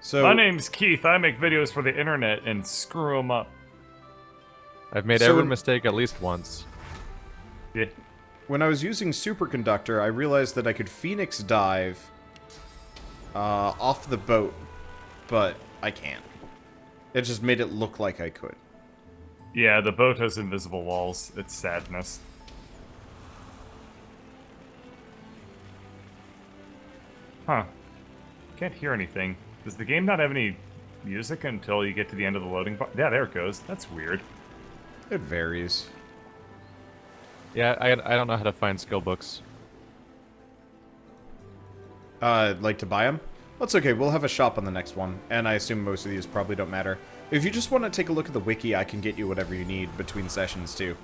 So My name's Keith. I make videos for the internet and screw them up. I've made every mistake at least once. Yeah. when I was using superconductor, I realized that I could phoenix dive off the boat, but I can't. It just made it look like I could. Yeah, the boat has invisible walls. It's sadness. Huh. Can't hear anything. Does the game not have any music until you get to the end of the loading bar? Yeah, there it goes. That's weird. It varies. Yeah, I don't know how to find skill books. Like to buy them? That's okay, we'll have a shop on the next one, and I assume most of these probably don't matter. If you just want to take a look at the wiki, I can get you whatever you need between sessions, too.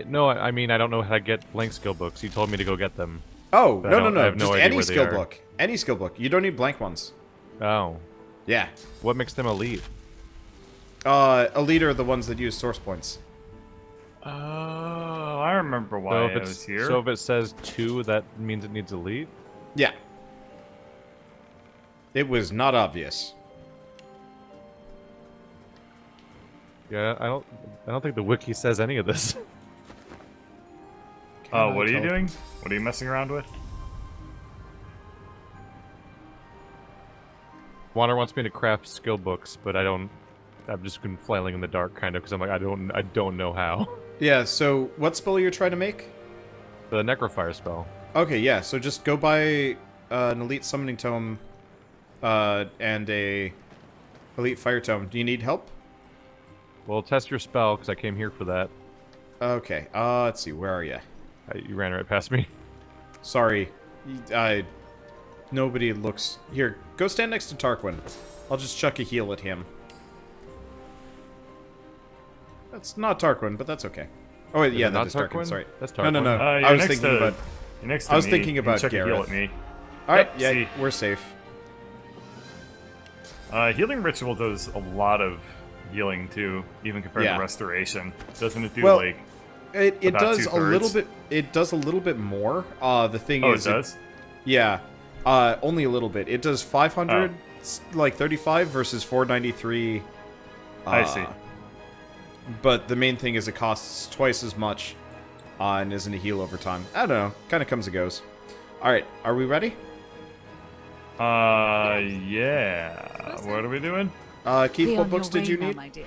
No, I mean, I don't know how to get blank skill books. You told me to go get them. Oh, But no, I have no just idea any where they skill are. book. Any skill book. You don't need blank ones. Oh. Yeah. What makes them elite? Elite are the ones that use source points. Oh, I remember why So if I it's was here. so if it says 2, that means it needs elite? Yeah. It was not obvious. Yeah, I don't think the wiki says any of this. Oh, what are you doing? What are you messing around with? Wander wants me to craft skill books, but I don't. I've just been flailing in the dark, kind of, because I'm like, I don't know how. Yeah, so what spell are you trying to make? The Necrofire spell. Okay, yeah, so just go buy an elite summoning tome and a elite fire tome. Do you need help? Well, test your spell, because I came here for that. Okay, let's see, where are you? You ran right past me. Sorry, nobody looks... Here, go stand next to Tarquin. I'll just chuck a heal at him. That's not Tarquin, but that's okay. Oh wait, yeah, that is Tarquin. Sorry. That's No, Tarquin. no, no. You're I was next thinking to- about. You're next to I was me. thinking You can about check a heal Gareth. at me. All right, Yep, yeah, see. we're safe. Healing Ritual does a lot of healing too, even compared Yeah. to Restoration. Doesn't it do Well, like? It about does a little 2/3? bit. It does a little bit more. The thing Oh, is, it does. yeah, only a little bit. It does 500, like 35 versus 493. I see. But the main thing is it costs twice as much, and isn't a heal over time. I don't know. Kind of comes and goes. All right, are we ready? Yeah. What are we doing? Keith, Be what on books your did you way now, need? my dear.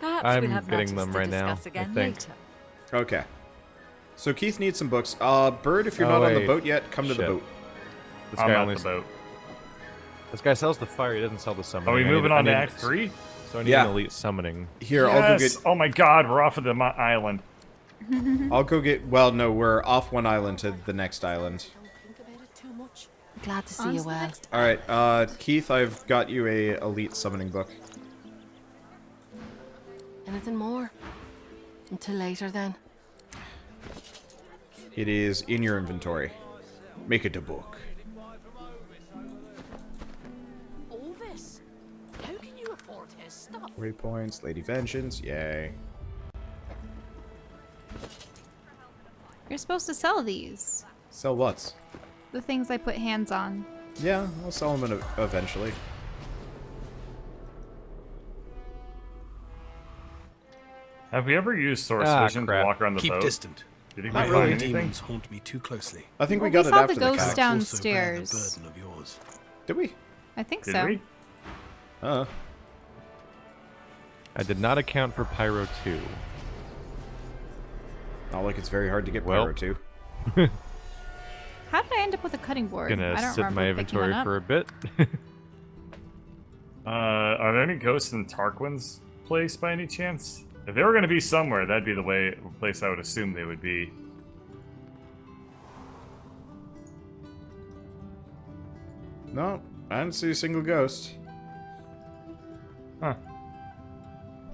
Perhaps I'm we'll have getting matters them to right now, discuss I again think. later. Okay. So Keith needs some books. Bird, if you're Oh, not on the wait. boat yet, come to the Shit. boat. This I'm guy at only. the boat. This guy sells the fire. He doesn't sell the summoning. Are we I need- moving I on to need- Act 3? So I need Yeah. an elite summoning. Here, Yes! Oh my god, we're off of the island. I'll go get. Well, no, we're off one island to the next island. Don't think about it too much. Glad to see you well. All right, Keith, I've got you a elite summoning book. Anything more? Until later, then. It is in your inventory. Make it a book. All this? How can you afford his stuff? Waypoints, Lady Vengeance, yay. You're supposed to sell these. Sell what? The things I put hands on. Yeah, I'll sell them eventually. Have we ever used Source Ah, Vision crap. to walk around the Keep boat? distant. Did you My find own anything? demons haunt me too closely. I think we Well, got we it saw after the the ghost fact. down- Also bear the Downstairs. burden of yours. Did we? I think Did so. we? I did not account for Pyro 2. Not like it's very hard to get Well. Pyro to. How did I end up with a cutting board? Gonna I don't sit in my remember picking inventory one up. for a bit. Are there any ghosts in Tarquin's place by any chance? If they were going to be somewhere, that'd be the place I would assume they would be. No, I didn't see a single ghost. Huh.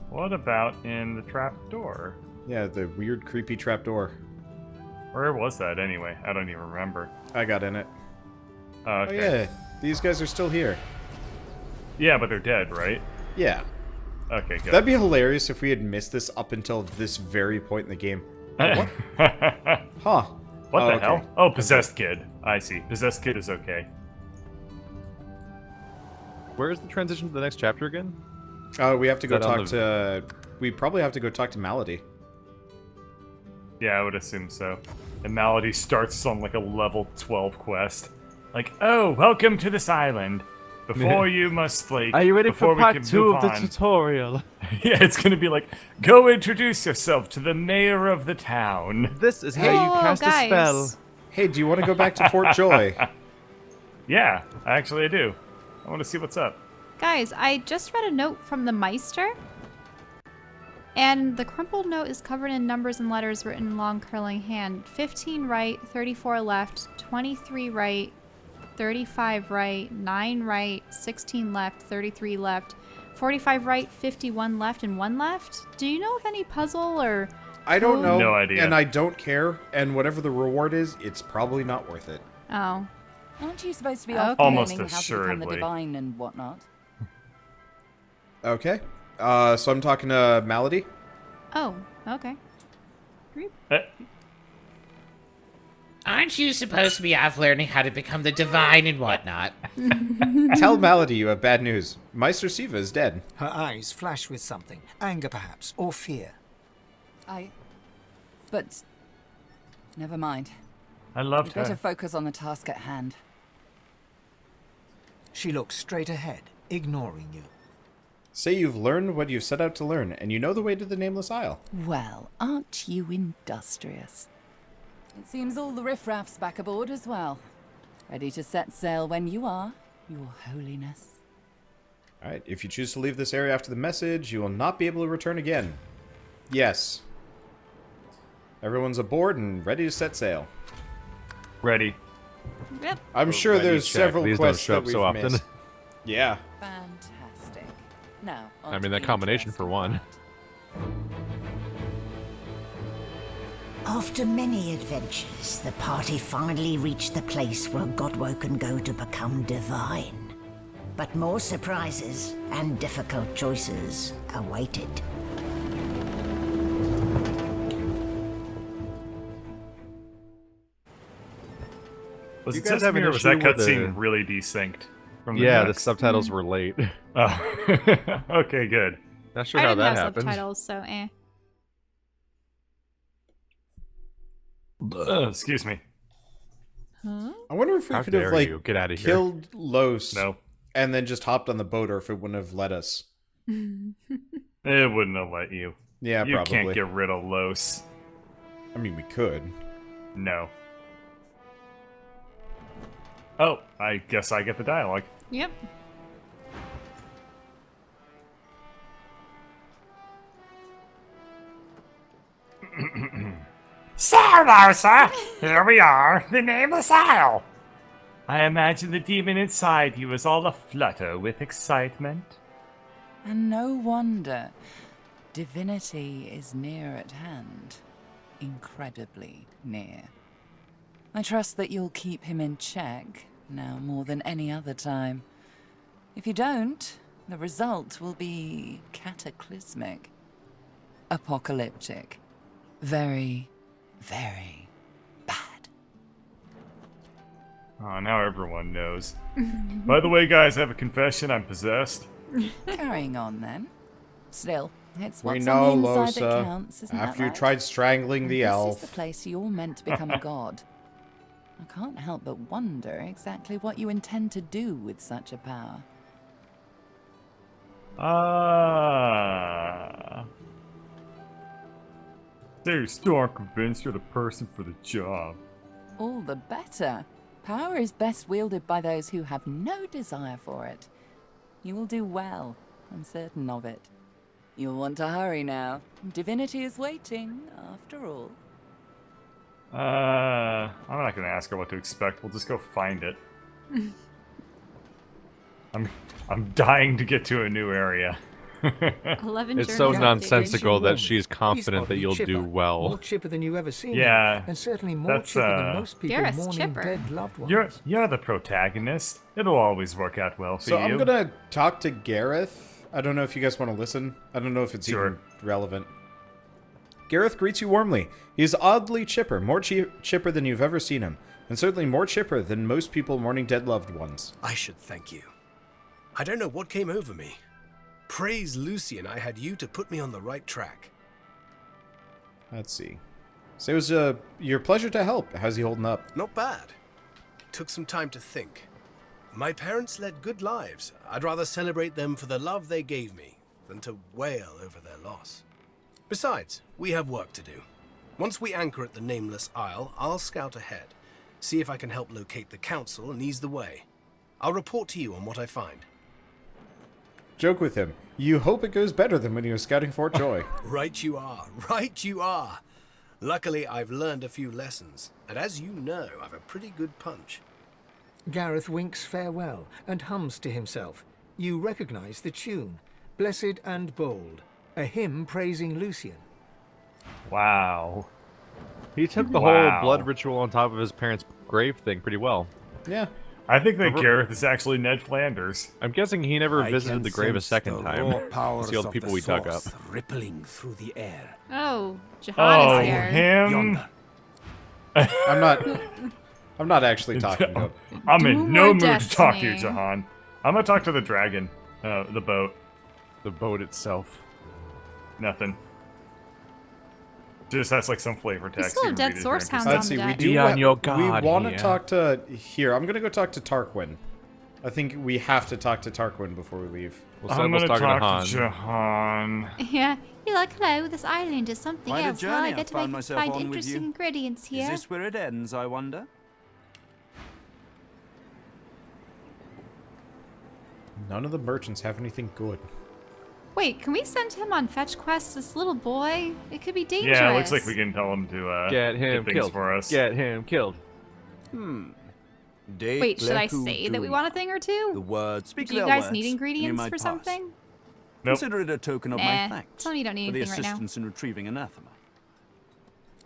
What about in the trap door? Yeah, the weird, creepy trapdoor. Where was that anyway? I don't even remember. I got in it. Oh, Oh okay. yeah, these guys are still here. Yeah, but they're dead, right? Yeah. Okay, good. That'd be hilarious if we had missed this up until this very point in the game. What? Huh. What Oh, the okay. hell? Oh, Possessed Kid. I see. Possessed Kid is okay. Where's the transition to the next chapter again? We have to go Is that on talk to... We probably have to go talk to Malady. Yeah, I would assume so. And Malady starts on like a level 12 quest. Like, oh, welcome to this island. Before you must, like... Are you ready before for part we can 2 move of the on. tutorial? Yeah, it's gonna be like, go introduce yourself to the mayor of the town. This is how you cast a spell. Hey, do you want to go back to Port Joy? Yeah, actually I do. I want to see what's up. Guys, I just read a note from the Meister. And the crumpled note is covered in numbers and letters written in long curling hand. 15 right, 34 left, 23 right, 35 right, 9 right, 16 left, 33 left, 45 right, 51 left, and 1 left? Do you know of any puzzle or... I don't know. No idea. And I don't care. And whatever the reward is, it's probably not worth it. Oh. Aren't you supposed to be Okay. off Almost learning how to become the assuredly. divine and whatnot? Okay. So I'm talking to Malady. Oh, okay. Aren't you supposed to be off learning how to become the divine and whatnot? Tell Malady you have bad news. Meister Siva is dead. Her eyes flash with something. Anger, perhaps, or fear. But... never mind. I You loved better her. focus on the task at hand. She looks straight ahead, ignoring you. Say you've learned what you've set out to learn, and you know the way to the Nameless Isle. Well, aren't you industrious? It seems all the riffraff's back aboard as well. Ready to set sail when you are, Your Holiness. Alright, if you choose to leave this area after the message, you will not be able to return again. Yes. Everyone's aboard and ready to set sail. Ready. Yep. I'm sure ready, there's check. several These don't quests show that up we've so often. missed. Yeah. Fantastic. Now, I mean, that combination for one. After many adventures, the party finally reached the place where Godwo can go to become divine. But more surprises and difficult choices awaited. Was You it guys just have me an or was that issue with cutscene the- really desynced? From Yeah, the text? subtitles were late. Oh. Okay, good. Not sure I how didn't that have happened. subtitles, so eh. Excuse me. Huh? I wonder if we How could have, dare like, you. Get out of here. killed Los No. and then just hopped on the boat, or if it wouldn't have let us. It wouldn't have let you. Yeah, You probably. can't get rid of Los. I mean, we could. No. Oh, I guess I get the dialogue. Yep. So, Larsa, here we are, the Nameless Isle. I imagine the demon inside you is all aflutter with excitement. And no wonder. Divinity is near at hand. Incredibly near. I trust that you'll keep him in check, now more than any other time. If you don't, the result will be cataclysmic. Apocalyptic. Very, very bad. Oh, now everyone knows. By the way, guys, I have a confession. I'm possessed. Carrying on then. Still, it's We what's know, on the inside that Losa. counts, isn't After that you right? tried strangling the This elf. is the place you're meant to become a god. I can't help but wonder exactly what you intend to do with such a power. So you're still aren't convinced you're the person for the job. All the better. Power is best wielded by those who have no desire for it. You will do well, I'm certain of it. You'll want to hurry now. Divinity is waiting, after all. I'm not gonna ask her what to expect. We'll just go find it. I'm dying to get to a new area. 11 It's so journeys nonsensical that Warmly. she's confident He's that oddly you'll chipper. do More well. chipper than you've ever seen. Yeah, And certainly more that's, chipper than most people Gareth's mourning chipper. dead loved ones. You're the protagonist. It'll always work out well for So you. I'm gonna talk to Gareth. I don't know if you guys want to listen. I don't know if it's Sure. even relevant. Gareth greets you warmly. He is oddly chipper, more chipper than you've ever seen him, and certainly more chipper than most people mourning dead loved ones. I should thank you. I don't know what came over me. Praise Lucian, I had you to put me on the right track. Let's see. So it was your pleasure to help. How's he holding up? Not bad. Took some time to think. My parents led good lives. I'd rather celebrate them for the love they gave me than to wail over their loss. Besides, we have work to do. Once we anchor at the Nameless Isle, I'll scout ahead, see if I can help locate the council and ease the way. I'll report to you on what I find. Joke with him. You hope it goes better than when he was scouting Fort Joy. Right you are. Right you are. Luckily, I've learned a few lessons, and as you know, I've a pretty good punch. Gareth winks farewell and hums to himself. You recognize the tune. Blessed and bold. A hymn praising Lucian. Wow. He took the whole blood ritual on top of his parents' grave thing pretty well. Yeah. I think that Gareth is actually Ned Flanders. I'm guessing he never visited the grave a second time. Powers See all the of people we dug up. rippling through the air. Oh, Jahan is here. Him? Yonder. I'm not actually talking to him. I'm in no mood Destiny. to talk to you, Jahan. I'm gonna talk to the dragon. The boat. The boat itself. Nothing. Just has like some flavor text. still have you can dead read if source you're hounds interested. on Let's see, the we deck. do Be on your guard we want to here. talk to... Here, I'm going to go talk to Tarquin. I think we have to talk to Tarquin before we leave. Well, I'm Seble's gonna talking talk to to Han. Jahan. Yeah, you're like, hello, this island is something Quite a else. How I journey I get to found myself find on with interesting you. ingredients Is here. this where it ends, I wonder? None of the merchants have anything good. Wait, can we send him on fetch quests? This little boy? It could be dangerous. Yeah, it looks like we can tell him to Get him get things killed. for us. Get him killed. Wait, should I say that we want a thing or two? The words. Speak Do you their guys words, need and you ingredients might for pass. something? Nope. Consider it a token of Nah, my thanks tell me you don't need for the anything right now. assistance in retrieving anathema.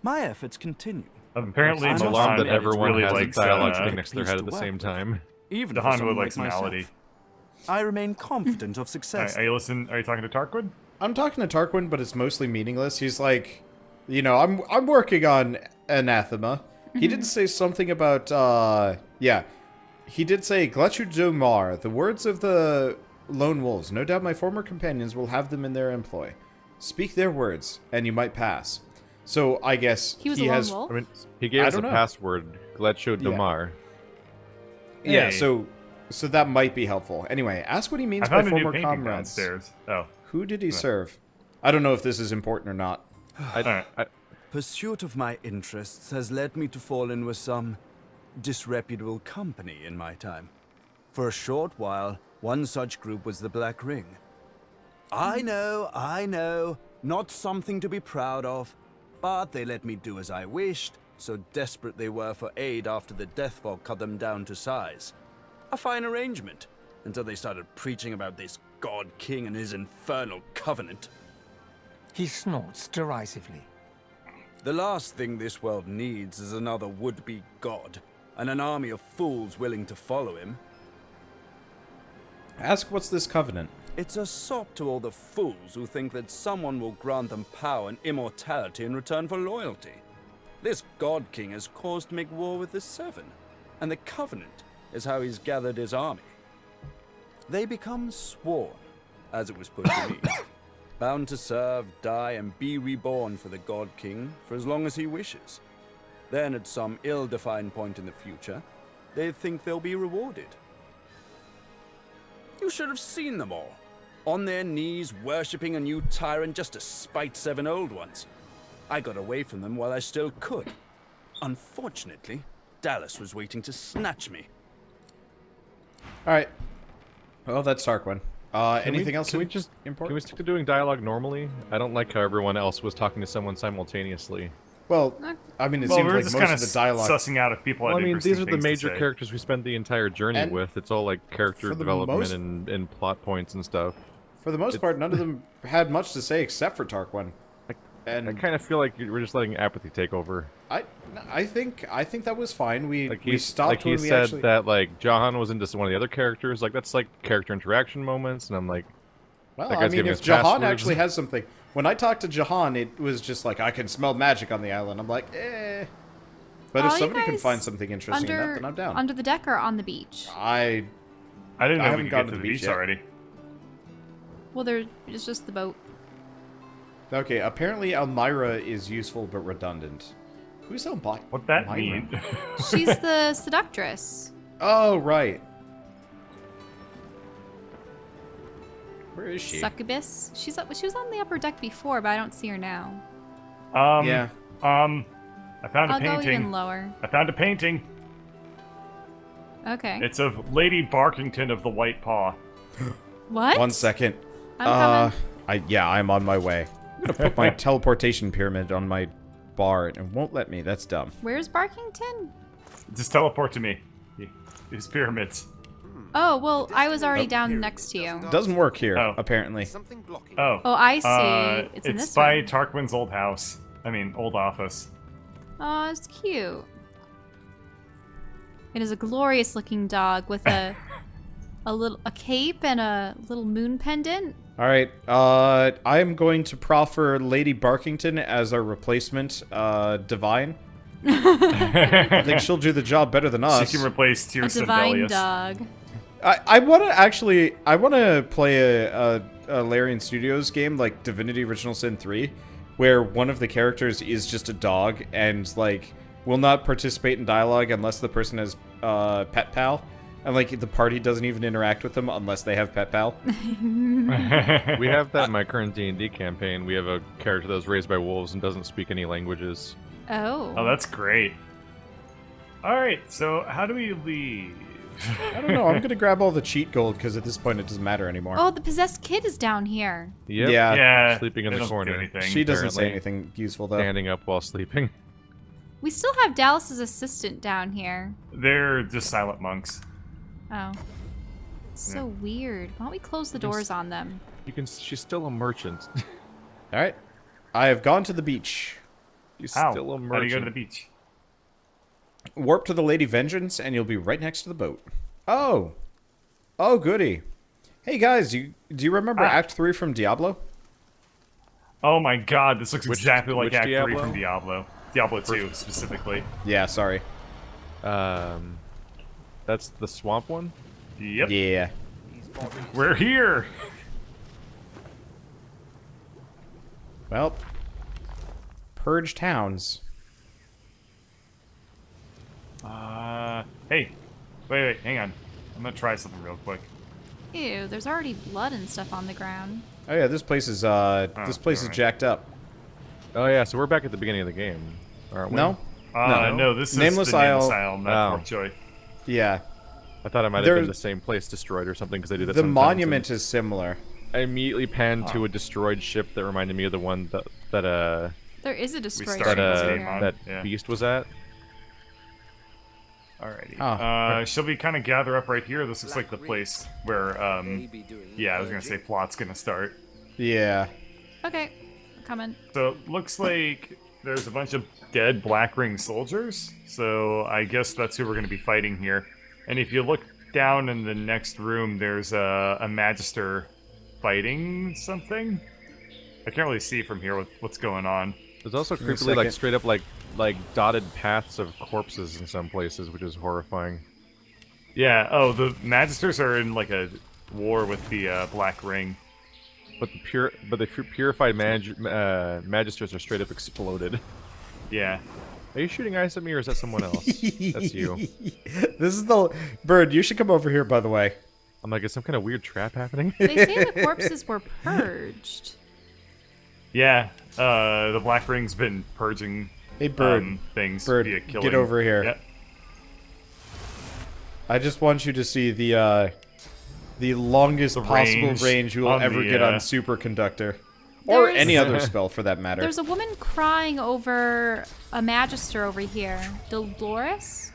My efforts continue. Apparently, I'm I'm just alarmed that Jahan everyone really has likes a dialogue uh, thing next to their head at the piece to same work time. Even Jahan for someone would likes like myself. Malady. I remain confident of success. Are you talking to Tarquin? I'm talking to Tarquin, but it's mostly meaningless. He's like, you know, I'm working on anathema. He did say something about, yeah. He did say, Glechu Domar, the words of the lone wolves. No doubt my former companions will have them in their employ. Speak their words, and you might pass. So, I guess He was he a lone has... wolf? I mean, he gave I us a don't know. password, Glecho Domar. Yeah, Hey. so that might be helpful. Anyway, ask what he I means by found a new former painting comrades. downstairs. Oh. Who did he serve? I don't know if this is important or not. Alright. Pursuit of my interests has led me to fall in with some disreputable company in my time. For a short while, one such group was the Black Ring. I know, not something to be proud of, but they let me do as I wished, so desperate they were for aid after the death fog cut them down to size. A fine arrangement, until they started preaching about this God King and his infernal covenant. He snorts derisively. The last thing this world needs is another would-be god, and an army of fools willing to follow him. Ask what's this covenant? It's a sop to all the fools who think that someone will grant them power and immortality in return for loyalty. This God King has caused to make war with the Seven, and the Covenant is how he's gathered his army. They become sworn, as it was put to me, bound to serve, die, and be reborn for the God King for as long as he wishes. Then, at some ill-defined point in the future, they think they'll be rewarded. You should have seen them all, on their knees, worshipping a new tyrant just to spite 7 old ones. I got away from them while I still could. Unfortunately, Dallas was waiting to snatch me. Alright. Well, that's Tarquin. Anything else Can we just important? Can we stick to doing dialogue normally? I don't like how everyone else was talking to someone simultaneously. Well, I mean, it Well, seems we're like just most kind of the dialogue... sussing out if people Well, had I mean, these interesting are the things to major say. characters we spend the entire journey And with. It's all like character for the development most- and plot points and stuff. For the most part, none of them had much to say except for Tarquin. And I kind of feel like we're just letting apathy take over. I think that was fine. We Like we stopped like he when we said actually... that like Jahan was into one of the other characters. Like that's like character interaction moments, and I'm like, Well, that I guy's mean, giving if us Jahan passwords. actually has something... When I talked to Jahan, it was just like, I can smell magic on the island. I'm like, eh. But Are if you somebody can guys find something interesting in that, then I'm down. Under the deck or on the beach? I I didn't know we haven't could gotten get to to the the beach beach yet. already. Well, it's just the boat. Okay, apparently Elmira is useful but redundant. Who's Elmira? What that mean? She's the seductress. Oh, right. Where is she? Succubus. She was on the upper deck before, but I don't see her now. Yeah. I found a I'll painting. go even lower. I found a painting. Okay. It's of Lady Barkington of the White Paw. What? 1 second. I'm coming. I'm on my way. I'm gonna put my teleportation pyramid on my bar and it won't let me. That's dumb. Where's Barkington? Just teleport to me. These pyramids. Oh, well, I was already down next to you. Doesn't work here, Oh. apparently. Oh. Oh, I see. It's in this by one. Tarquin's old house. I mean, old office. Oh, it's cute. It is a glorious looking dog with a a cape and a little moon pendant. All right. I am going to proffer Lady Barkington as our replacement divine. I think she'll do the job better than us. She can replace A Tears divine dog. I want to play a Larian Studios game like Divinity Original Sin 3, where one of the characters is just a dog and like will not participate in dialogue unless the person has pet pal, and like the party doesn't even interact with them unless they have pet pal. We have that in my current D&D campaign. We have a character that was raised by wolves and doesn't speak any languages. Oh. Oh, that's great. All right, so how do we leave? I don't know. I'm gonna grab all the cheat gold because at this point it doesn't matter anymore. Oh, the possessed kid is down here. Yep. Yeah. Sleeping in they the don't do corner. anything. She doesn't say apparently. anything useful though. Standing up while sleeping. We still have Dallas's assistant down here. They're just silent monks. Oh. So weird. Why don't we close the doors on them? She's still a merchant. All right. I have gone to the beach. She's How? still a merchant. How do you go to the beach? Warp to the Lady Vengeance, and you'll be right next to the boat. Oh. Oh, goody. Hey, guys, do you remember Act 3 from Diablo? Oh my god, this looks exactly like which Act 3 Diablo? from Diablo. Diablo 2, specifically. Yeah, sorry. That's the swamp one? Yep. Yeah. We're here! Well, purge towns. Hey. Wait, hang on. I'm gonna try something real quick. Ew, there's already blood and stuff on the ground. Oh yeah, this place is alright. jacked up. Oh yeah, so we're back at the beginning of the game, aren't we? No? No, this is Nameless the Isle. Nameless Isle, not Forkjoy. Yeah. I thought it might have been the same place destroyed or something because they do that The sometimes, monument is similar. I immediately panned to a destroyed ship that reminded me of the one that There is a destroyed started ship this here. game on. that Yeah. beast was at. Alrighty. Oh. Shall we kind of gather up right here? This looks like the place where, yeah, I was gonna say plot's gonna start. Yeah. Okay, coming. So it looks like there's a bunch of dead Black Ring soldiers, so I guess that's who we're gonna be fighting here. And if you look down in the next room, there's a Magister fighting something. I can't really see from here what's going on. There's also Give me a creepily like second. straight up like dotted paths of corpses in some places, which is horrifying. Yeah, oh, the Magisters are in like a war with the Black Ring. But the purified magisters are straight up exploded. Yeah. Are you shooting ice at me, or is that someone else? That's you. This is the Bird. You should come over here, by the way. I'm like, is some kind of weird trap happening? They say the corpses were purged. Yeah, the Black Ring's been purging Hey, Bird. things Bird, via killing. get over here. Yep. I just want you to see the longest The possible range you will on ever the, get on Superconductor. Or There's- any other spell, for that matter. There's a woman crying over a magister over here. Dolores?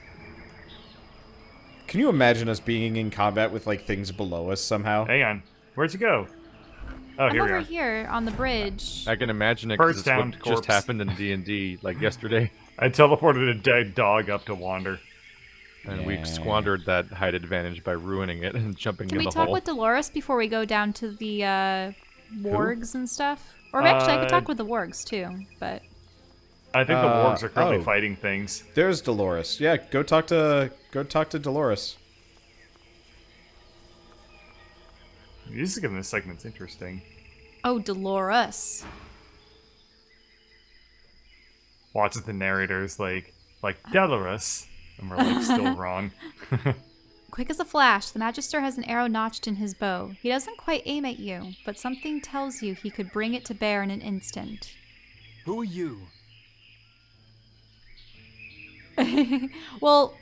Can you imagine us being in combat with, like, things below us somehow? Hang on. Where'd you go? Oh, I'm here we over are. here on the bridge. I can imagine it Purge because it's what downed corpse. just happened in D&D like yesterday, I teleported a dead dog up to Wander. and we squandered that height advantage by ruining it and jumping Can in we the talk hole. with Dolores before we go down to the wargs and stuff? Or actually, I could talk with the wargs too, but... I think the wargs are currently oh. fighting things. There's Dolores. Yeah, go talk to Dolores. The music in this segment's interesting. Oh, Dolores. Watches the narrators like Dolores, and we're like still wrong. Quick as a flash, the Magister has an arrow notched in his bow. He doesn't quite aim at you, but something tells you he could bring it to bear in an instant. Who are you? Well,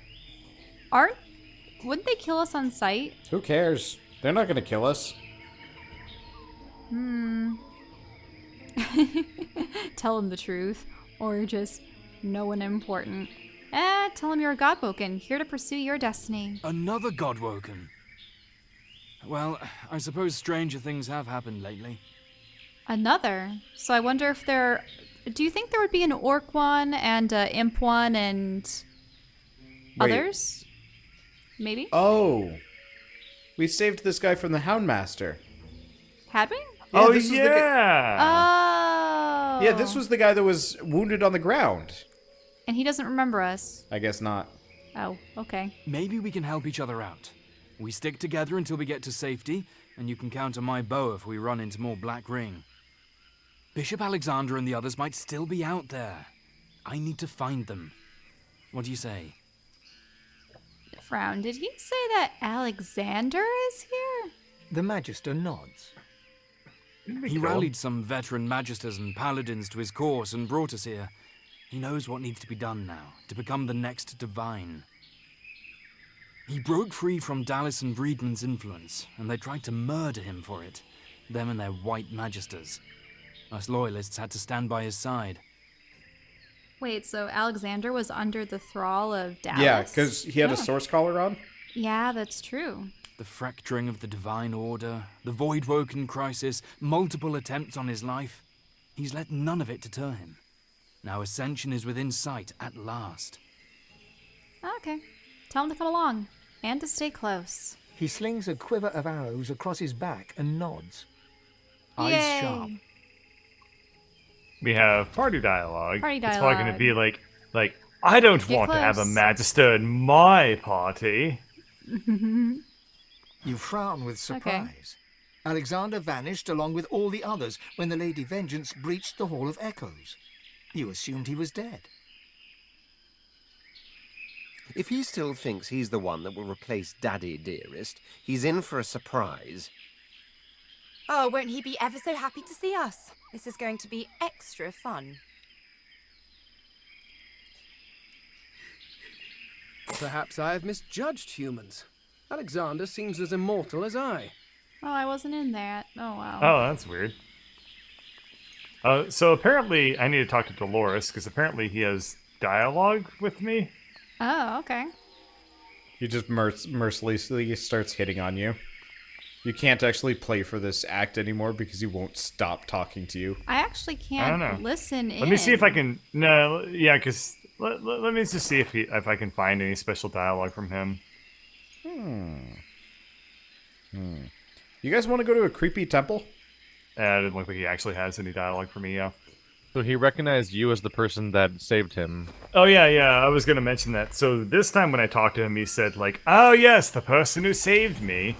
wouldn't they kill us on sight? Who cares? They're not gonna kill us. Tell him the truth, or just no one important. Tell him you're a Godwoken, here to pursue your destiny. Another Godwoken? Well, I suppose stranger things have happened lately. Another? So I wonder if there... Do you think there would be an orc one and an imp one and Wait. others? Maybe? Oh. We saved this guy from the Houndmaster. Had we? Yeah, Oh this was the Oh. Yeah, this was the guy that was wounded on the ground. And he doesn't remember us. I guess not. Oh, okay. Maybe we can help each other out. We stick together until we get to safety, and you can count on my bow if we run into more Black Ring. Bishop Alexander and the others might still be out there. I need to find them. What do you say? Frown, did he say that Alexander is here? The Magister nods. He rallied some veteran magisters and paladins to his cause and brought us here. He knows what needs to be done now, to become the next Divine. He broke free from Dallas and Breedman's influence, and they tried to murder him for it. Them and their white magisters. Us loyalists had to stand by his side. Wait, so Alexander was under the thrall of Dallas? Yeah, because he had a source collar on. Yeah, that's true. The fracturing of the Divine Order, the Voidwoken crisis, multiple attempts on his life. He's let none of it deter him. Now Ascension is within sight at last. Okay. Tell him to come along. And to stay close. He slings a quiver of arrows across his back and nods. Eyes Yay. sharp. We have party dialogue. Party It's probably going to be dialogue. like, I don't Get want to have a close. Magister in my party. You frown with surprise. Alexander vanished along with all the others when the Lady Vengeance breached the Hall of Echoes. You assumed he was dead. If he still thinks he's the one that will replace Daddy Dearest, he's in for a surprise. Oh, won't he be ever so happy to see us? This is going to be extra fun. Perhaps I have misjudged humans. Alexander seems as immortal as I. Oh, I wasn't in that. Oh, wow. Oh, that's weird. So apparently I need to talk to Dolores, because apparently he has dialogue with me. Oh, okay. He just mercilessly starts hitting on you. You can't actually play for this act anymore because he won't stop talking to you. I actually I don't know. can't listen in. Let me see if I can... No, yeah, because... Let me just see if I can find any special dialogue from him. You guys want to go to a creepy temple? It didn't look like he actually has any dialogue for me, yeah. So he recognized you as the person that saved him. Oh, yeah, I was going to mention that. So this time when I talked to him, he said, like, oh, yes, the person who saved me.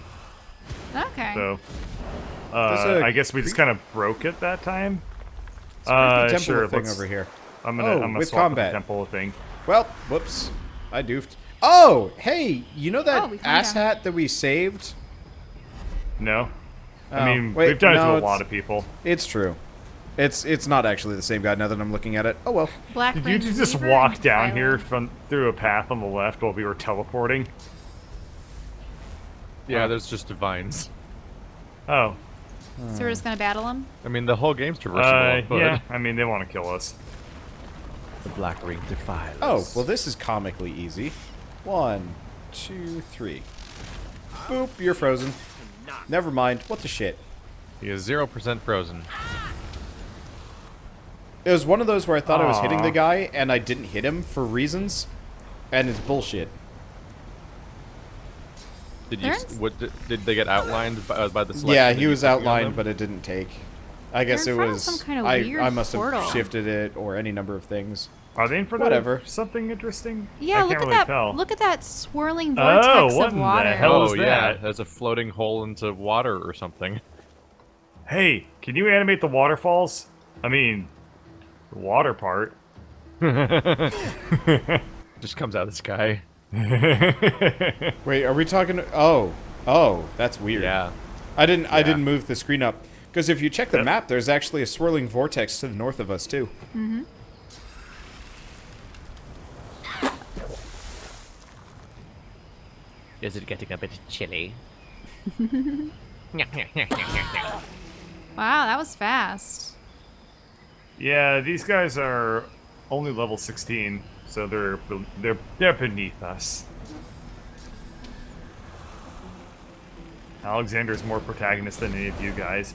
Okay. So, I guess we just kind of broke it that time. Temple Sure, thing let's- over here. I'm gonna with swap combat. the temple thing. Well, whoops. I doofed. Oh, hey, you know that we found asshat that we saved? No. Oh, I mean, wait, we've done it no, to a it's- lot of people. It's true. It's not actually the same guy now that I'm looking at it. Oh well. Black Did you Ring just Reaver walk and down Violet. here through a path on the left while we were teleporting? Yeah, there's just divines. Oh. So we're just gonna battle him? I mean, the whole game's traversable on foot. Yeah, I mean, they want to kill us. The Black Ring defiles. Oh, well this is comically easy. 1, 2, 3. Boop, you're frozen. Never mind. What the shit? He is 0% frozen. It was one of those where I thought I was hitting Aw. the guy and I didn't hit him for reasons, and it's bullshit. Did you? There's- What did they get outlined by the selection? Yeah, that he you was took on outlined, them? but it didn't take. I guess They're it in front of was. some kind of I weird must have portal. shifted it or any number of things. Are they in front Whatever. of something interesting? Yeah, I look can't at really that. tell. Look at that swirling vortex Oh, what of in water. the hell is yeah, that? there's a floating hole into water or something. Hey, can you animate the waterfalls? I mean, the water part. Just comes out of the sky. Wait, are we talking? Oh, that's weird. Yeah. I didn't move the screen up because if you check the map, there's actually a swirling vortex to the north of us too. Mm-hmm. Is it getting a bit chilly? Wow, that was fast. Yeah, these guys are only level 16, so they're beneath us. Alexander's more protagonist than any of you guys.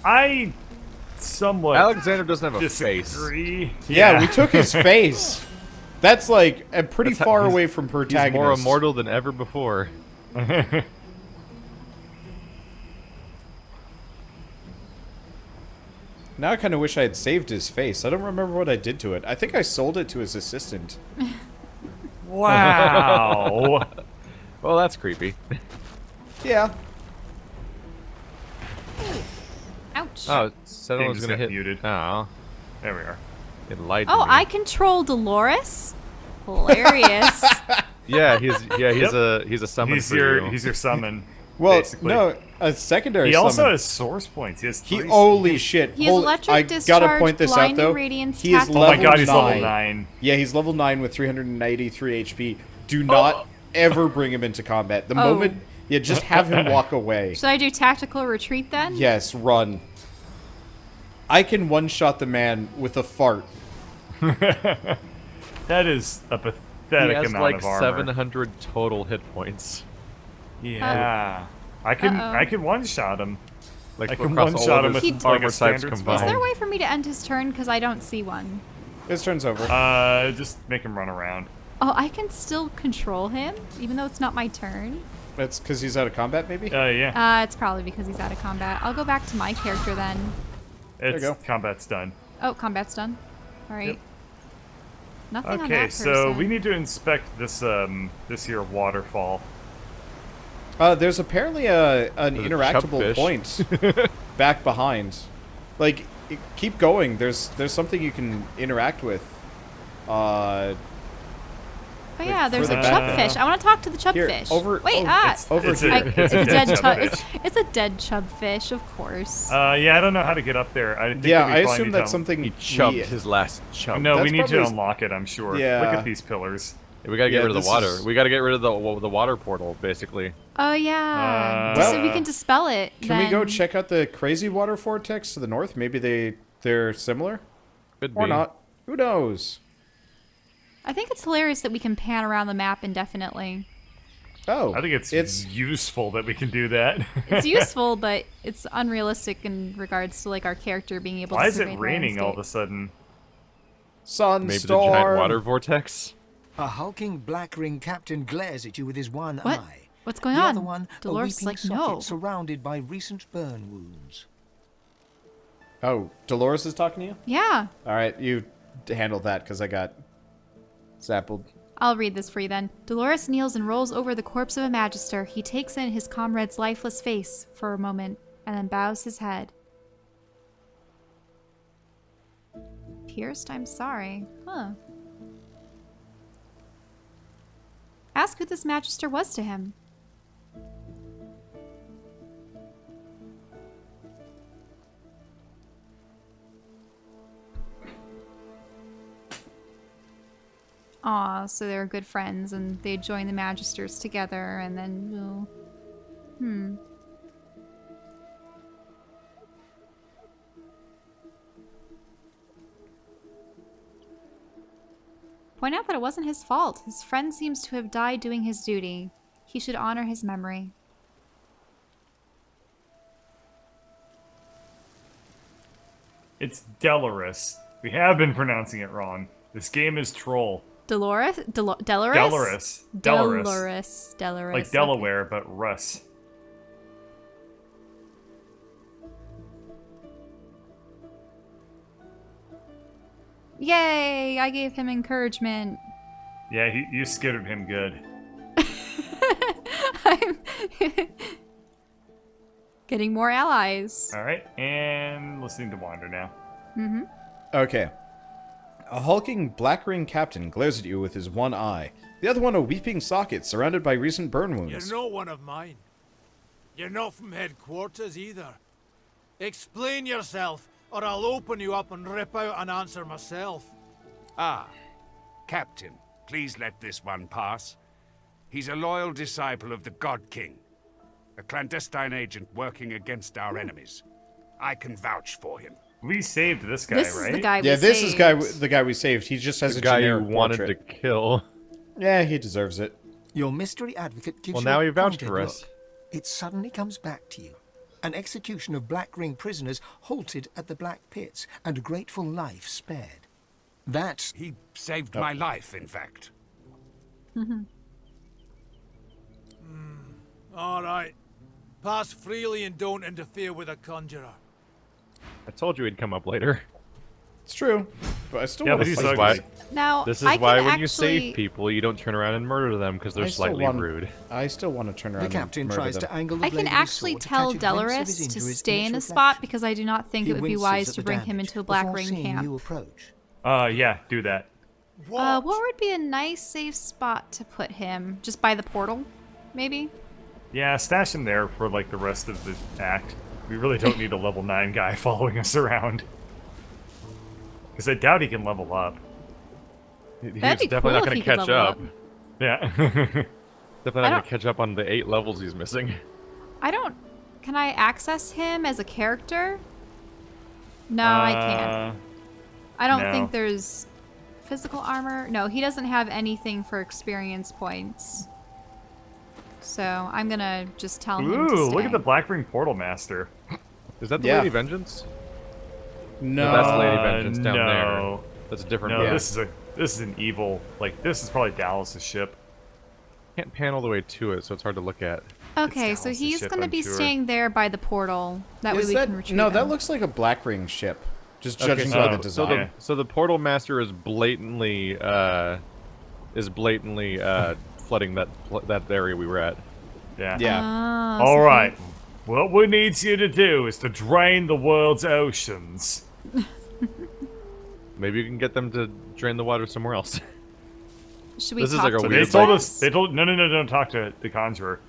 I somewhat Alexander doesn't have a disagree. face. Yeah, we took his face. That's like pretty far away from protagonist. He's more immortal than ever before. Now I kind of wish I had saved his face. I don't remember what I did to it. I think I sold it to his assistant. Wow. Well, that's creepy. Yeah. Ouch. Oh, said Game I was just gonna got hit. muted. Oh, There we are. it lied to Oh, me. I control Dolores. Hilarious. Yeah, he's a summon He's for your you. he's your summon. Well, basically. no, a secondary He also summon. has source points. He has He 3. holy shit. He has electric I discharge, gotta point this out blinding though. radiance, He is tactical- level Oh my god, he's 9. level 9. Yeah, he's level 9 with 393 HP. Do not ever bring him into combat. The moment just have him walk away. Should I do tactical retreat then? Yes, run. I can one-shot the man with a fart. That is a He pathetic has amount like of armor. 700 total hit points. Yeah. I can one-shot him. Like I can across all one-shot of him his with like armor a types standard combined. Is there a way for me to end his turn? Because I don't see one. His turn's over. Just make him run around. Oh, I can still control him, even though it's not my turn. That's because he's out of combat, maybe? Yeah. It's probably because he's out of combat. I'll go back to my character then. It's combat's done. Oh, combat's done. All right. Yep. Nothing on Okay, that so person. we need to inspect this this here waterfall. There's apparently an There's a interactable chubfish. point back behind. Like, keep going. There's something you can interact with. Oh yeah, there's a further back. chubfish. I want to talk to the Here, chubfish. over- Wait, it's over it's here. It's a dead chub. chubfish. It's a dead chubfish, of course. Yeah, I don't know how to get up there. I think Yeah, that we I probably assume need that's to- something He chubbed his last chub. No, we That's need to probably- unlock it, I'm sure. Yeah. Look at these pillars. We gotta get Yeah, rid of this the water. is- We gotta get rid of the water portal, basically. Oh yeah. Well- so we can dispel it. Can we go then. check out the crazy water vortex to the north? Maybe they're similar? Could Or be. not. Who knows? I think it's hilarious that we can pan around the map indefinitely. Oh. I think it's useful that we can do that. It's useful, but it's unrealistic in regards to like our character being able Why to is survey it the raining all of a landscape. sudden? Sunstorm. Maybe the giant water vortex. A hulking black ring captain glares at you with his one What? eye. What's going the on? other one, Dolores a is weeping like, socket no. surrounded by recent burn wounds. Oh, Dolores is talking to you? Yeah. All right, you handle that because I got sampled. I'll read this for you then. Dolores kneels and rolls over the corpse of a magister. He takes in his comrade's lifeless face for a moment and then bows his head. Pierced, I'm sorry. Huh. Ask who this magister was to him. Aw, so they were good friends and they joined the magisters together and then, well, Point out that it wasn't his fault. His friend seems to have died doing his duty. He should honor his memory. It's Delorus. We have been pronouncing it wrong. This game is troll. Dolores? Delores? Delorus. Delores. Like Delaware, but Russ. Yay! I gave him encouragement. Yeah, you skittered him good. I'm getting more allies. All right, and listening to Wander now. Mm-hmm. Okay. A hulking black ring captain glares at you with his one eye. The other one a weeping socket surrounded by recent burn wounds. You're not one of mine. You're not from headquarters either. Explain yourself, or I'll open you up and rip out an answer myself. Ah, Captain, please let this one pass. He's a loyal disciple of the God King, a clandestine agent working against our enemies. I can vouch for him. We saved this guy, This right? is the guy we Yeah, this saved. is the guy we saved. He just has The a guy you generic wanted portrait. to kill. Yeah, he deserves it. Your mystery advocate gives Well, you now a he vouched pointed for us. look. It suddenly comes back to you. An execution of Black Ring prisoners halted at the Black Pits, and a grateful life spared. That's... He saved my life, in fact. All right. Pass freely and don't interfere with a conjurer. I told you he'd come up later. It's true, but I still Yeah, want but to he's fight ugly. this. Now, This is I why can when you actually... save people, you don't turn around and murder them because they're I still slightly want- rude. I still want to turn around The captain and murder tries them. to angle the I blade can of his actually sword to tell catch a glimpse of his Delaris to injuries stay in a its spot reflection. because I do not think He it would be winces wise at to the bring him damage into a Black before Ring seeing camp. you approach. Yeah, do that. What would be a nice safe spot to put him? Just by the portal, maybe? Yeah, stash him there for like the rest of the act. We really don't need a level 9 guy following us around. Because I doubt he can level up. He's That'd be definitely cool not if going he to could catch level up. up. Yeah. Definitely not I going don't- to catch up on the 8 levels he's missing. I don't... Can I access him as a character? No, I can't. I don't no. think there's physical armor. No, he doesn't have anything for experience points. So I'm gonna just tell him to Ooh, stay. look at the Black Ring Portal Master. Is that the Yeah. Lady Vengeance? No, that's Lady Vengeance down no. there. That's a different No, one. this is an evil. Like this is probably Dallas's ship. Can't pan all the way to it, so it's hard to look at. Okay, so Dallas's he's ship, gonna I'm be sure. staying there by the portal. That way Is we that, can retrieve no, him. that looks like a Black Ring ship. Just Okay, judging so, by the so design. so the Portal Master is blatantly flooding that area we were at. Yeah. Ah, All so right. What we need you to do is to drain the world's oceans. Maybe you can get them to drain the water somewhere else. Should we This is talk like a to So weird they these told guys? us. They told no, don't talk to the Conjurer.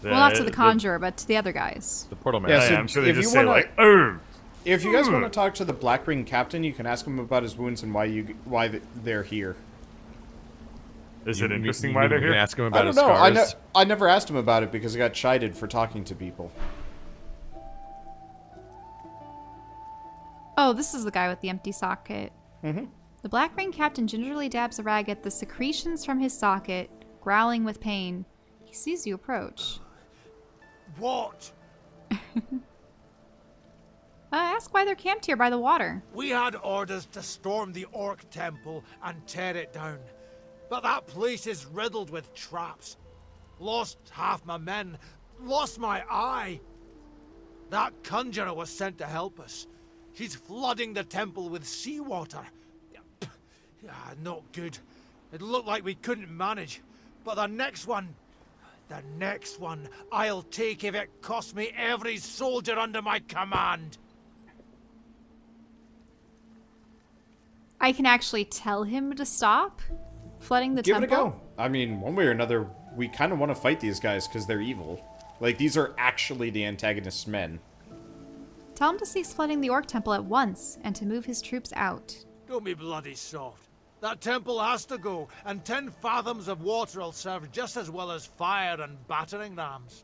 Well, not to the Conjurer, but to the other guys. The Portal Yeah, Master. so I'm sure they if just you say wanna- like, "Oh." If you guys want to talk to the Black Ring captain, you can ask him about his wounds and why they're here. Is You- it interesting you why they're can here? ask him I about don't his know. scars. I never asked him about it because I got chided for talking to people. Oh, this is the guy with the empty socket. Mm-hmm. The Black Ring captain gingerly dabs a rag at the secretions from his socket, growling with pain. He sees you approach. What? Ask why they're camped here by the water. We had orders to storm the Orc Temple and tear it down. But that place is riddled with traps. Lost half my men. Lost my eye. That conjurer was sent to help us. She's flooding the temple with seawater. Not good. It looked like we couldn't manage. But the next one, I'll take if it costs me every soldier under my command. I can actually tell him to stop flooding the Give temple. it a go. I mean, one way or another, we kind of want to fight these guys because they're evil. Like, these are actually the antagonist's men. Tell him to cease flooding the Orc Temple at once and to move his troops out. Don't be bloody soft. That temple has to go, and 10 fathoms of water will serve just as well as fire and battering rams.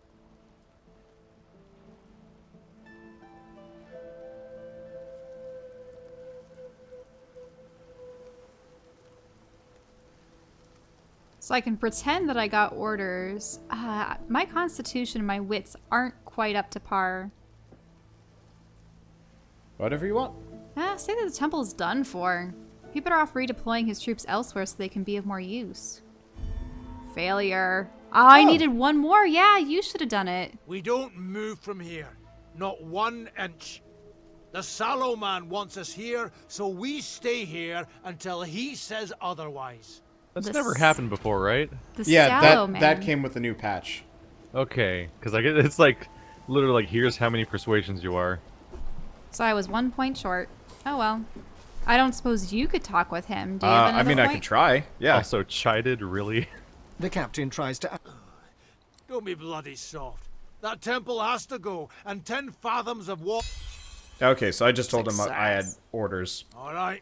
So I can pretend that I got orders. My constitution and my wits aren't quite up to par. Whatever you want. Say that the temple is done for. He better off redeploying his troops elsewhere so they can be of more use. Failure. I needed one more. Yeah, you should have done it. We don't move from here. Not 1 inch. The Sallow Man wants us here, so we stay here until he says otherwise. That's never happened before, right? Yeah, that came with the new patch. Okay, because I get it's like literally like here's how many persuasions you are. So I was 1 point short. Oh well. I don't suppose you could talk with him. Do you have I mean, point? I could try. Yeah. Also chided, really? The captain tries to... Don't be bloody soft. That temple has to go, and 10 fathoms of water... Okay, so I just told him I had orders. All right.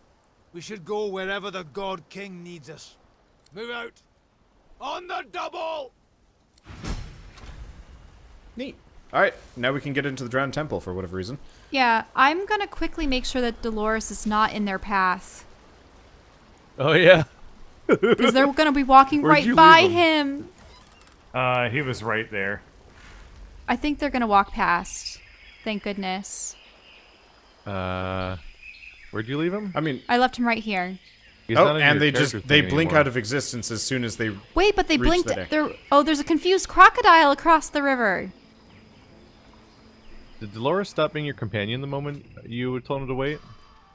We should go wherever the God King needs us. Move out. On the double! Neat. Alright, now we can get into the Drowned Temple for whatever reason. Yeah, I'm gonna quickly make sure that Dolores is not in their path. Oh, yeah. Because they're gonna be walking Where'd right you by leave him. He was right there. I think they're gonna walk past. Thank goodness. Where'd you leave him? I mean... I left him right here. And they blink out of existence as soon as they Wait, but they reach blinked. the deck. There's a confused crocodile across the river. Did Dolores stop being your companion the moment you told him to wait?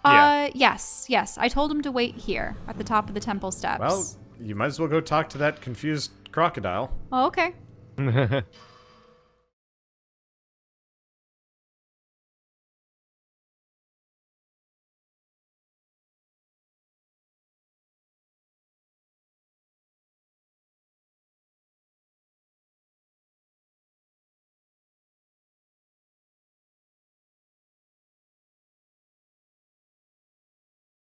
Yes. I told him to wait here at the top of the temple steps. Well, you might as well go talk to that confused crocodile. Oh, okay.